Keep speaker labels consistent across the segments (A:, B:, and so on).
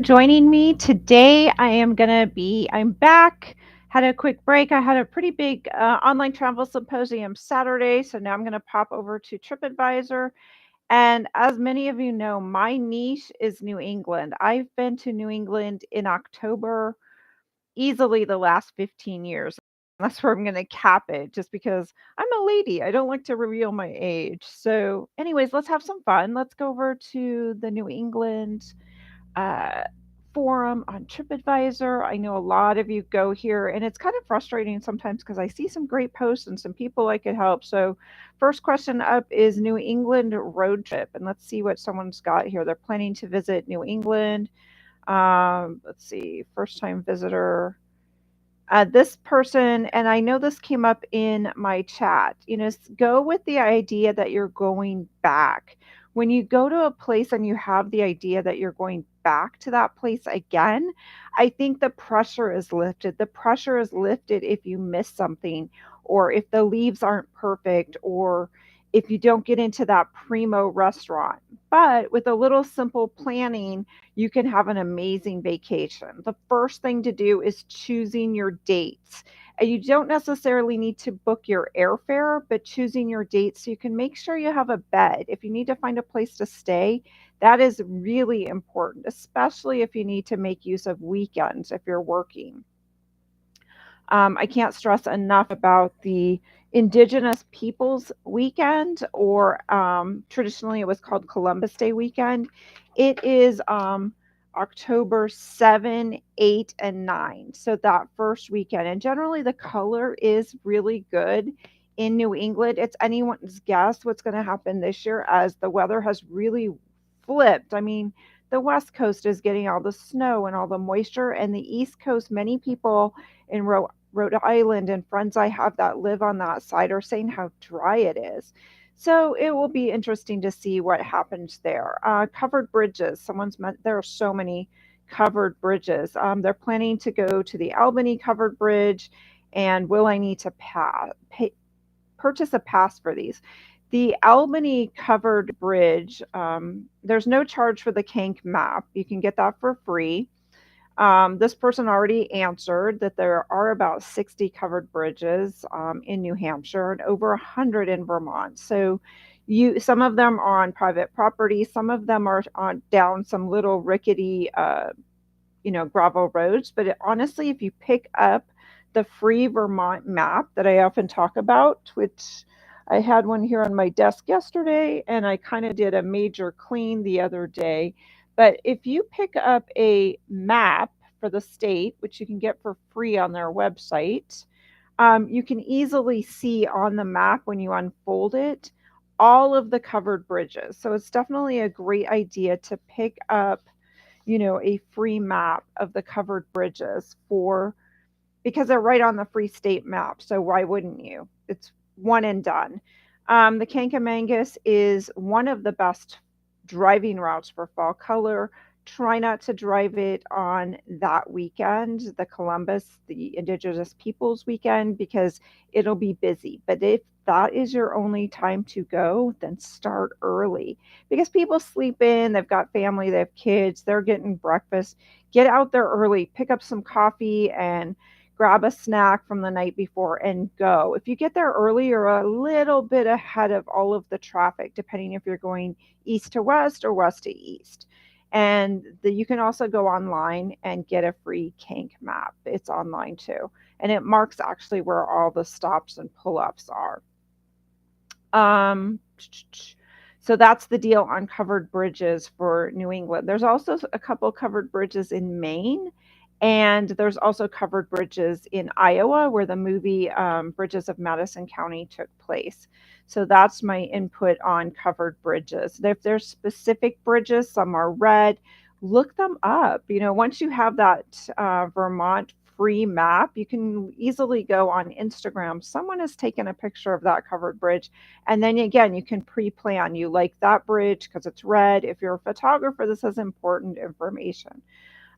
A: joining me today. I'm back. Had a quick break. I had a pretty big online travel symposium Saturday, so now I'm going to pop over to TripAdvisor. And as many of you know, my niche is New England. I've been to New England in October easily the last 15 years. That's where I'm going to cap it just because I'm a lady. I don't like to reveal my age. So, anyways, let's have some fun. Let's go over to the New England uh, forum on TripAdvisor. I know a lot of you go here, and it's kind of frustrating sometimes because I see some great posts and some people I could help. So, first question up is New England road trip, and let's see what someone's got here. They're planning to visit New England. Let's see, first time visitor. This person, and I know this came up in my chat, go with the idea that you're going back. When you go to a place and you have the idea that you're going back to that place again, I think the pressure is lifted. The pressure is lifted if you miss something, or if the leaves aren't perfect, or if you don't get into that primo restaurant. But with a little simple planning, you can have an amazing vacation. The first thing to do is choosing your dates. And you don't necessarily need to book your airfare, but choosing your dates so you can make sure you have a bed. If you need to find a place to stay, that is really important, especially if you need to make use of weekends if you're working. I can't stress enough about the Indigenous Peoples Weekend, or traditionally it was called Columbus Day weekend. It is October 7, 8, and 9. So that first weekend. And generally the color is really good in New England. It's anyone's guess what's going to happen this year as the weather has really flipped. I mean, the West Coast is getting all the snow and all the moisture, and the East Coast, many people in Rhode Island and friends I have that live on that side are saying how dry it is. So it will be interesting to see what happens there. Covered bridges. There are so many covered bridges. They're planning to go to the Albany covered bridge. And will I need to purchase a pass for these? The Albany covered bridge, there's no charge for the Kank map. You can get that for free. This person already answered that there are about 60 covered bridges in New Hampshire and over 100 in Vermont. So some of them are on private property, some of them are on down some little rickety, gravel roads. But honestly, if you pick up the free Vermont map that I often talk about, which I had one here on my desk yesterday, and I kind of did a major clean the other day. But if you pick up a map for the state, which you can get for free on their website, you can easily see on the map when you unfold it all of the covered bridges. So it's definitely a great idea to pick up, a free map of the covered bridges for because they're right on the free state map. So why wouldn't you? It's one and done. The Kankamangus is one of the best driving routes for fall color. Try not to drive it on that weekend, the Columbus, the Indigenous Peoples weekend, because it'll be busy. But if that is your only time to go, then start early because people sleep in, they've got family, they have kids, they're getting breakfast. Get out there early, pick up some coffee and grab a snack from the night before and go. If you get there early, you're a little bit ahead of all of the traffic, depending if you're going east to west or west to east. And you can also go online and get a free Kank map. It's online too. And it marks actually where all the stops and pull ups are. Um, so that's the deal on covered bridges for New England. There's also a couple covered bridges in Maine, and there's also covered bridges in Iowa where the movie Bridges of Madison County took place. So that's my input on covered bridges. If there's specific bridges, some are red, look them up. Once you have that Vermont free map, you can easily go on Instagram. Someone has taken a picture of that covered bridge. And then again, you can pre plan. You like that bridge because it's red. If you're a photographer, this is important information.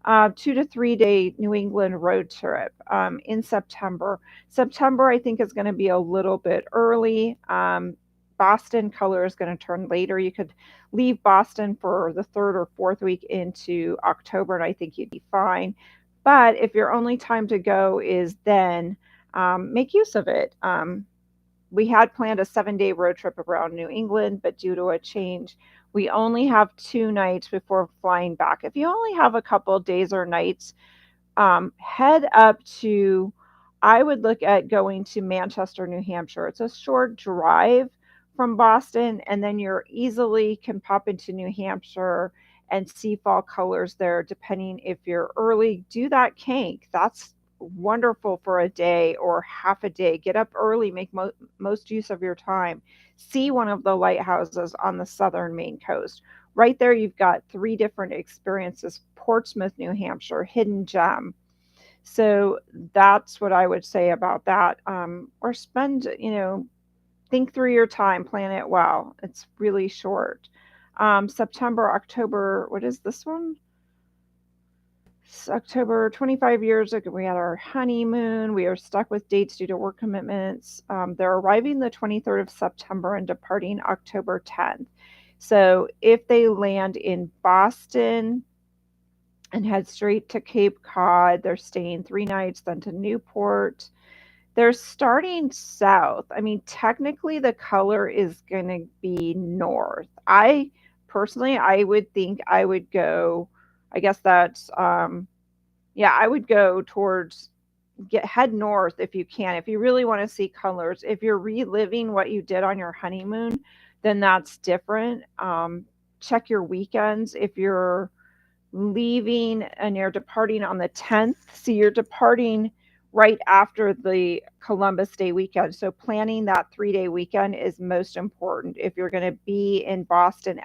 A: 2 to 3 day New England road trip in September. September, I think, is going to be a little bit early. Boston color is going to turn later. You could leave Boston for the third or fourth week into October, and I think you'd be fine. But if your only time to go is then, make use of it. We had planned a 7-day road trip around New England, but due to a change, we only have 2 nights before flying back. If you only have a couple days or nights, head up to, I would look at going to Manchester, New Hampshire. It's a short drive from Boston, and then you're easily can pop into New Hampshire and see fall colors there, depending if you're early. Do that Kank. That's wonderful for a day or half a day. Get up early, make most use of your time. See one of the lighthouses on the southern Maine coast. Right there, you've got 3 different experiences. Portsmouth, New Hampshire, hidden gem. So that's what I would say about that. Or spend, think through your time, plan it well. It's really short. September, October, what is this one? It's October, 25 years ago, we had our honeymoon. We are stuck with dates due to work commitments. They're arriving the 23rd of September and departing October 10th. So if they land in Boston and head straight to Cape Cod, they're staying 3 nights, then to Newport. They're starting south. I mean, technically, the color is going to be north. I personally, I would think I would go, I guess that's, yeah, I would go towards, head north if you can. If you really want to see colors, if you're reliving what you did on your honeymoon, then that's different. Check your weekends. If you're leaving and you're departing on the 10th, so you're departing right after the Columbus Day weekend. So planning that 3-day weekend is most important. If you're going to be in Boston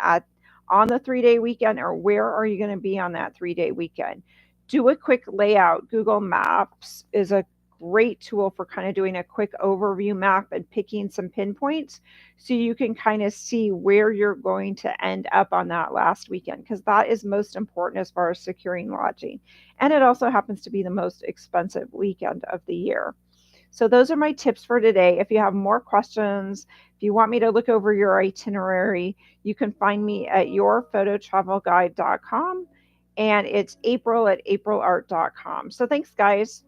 A: on the 3-day weekend, or where are you going to be on that 3-day weekend? Do a quick layout. Google Maps is a great tool for kind of doing a quick overview map and picking some pinpoints so you can kind of see where you're going to end up on that last weekend, because that is most important as far as securing lodging. And it also happens to be the most expensive weekend of the year. So those are my tips for today. If you have more questions, if you want me to look over your itinerary, you can find me at yourphototravelguide.com, and it's April at aprilart.com. So thanks, guys.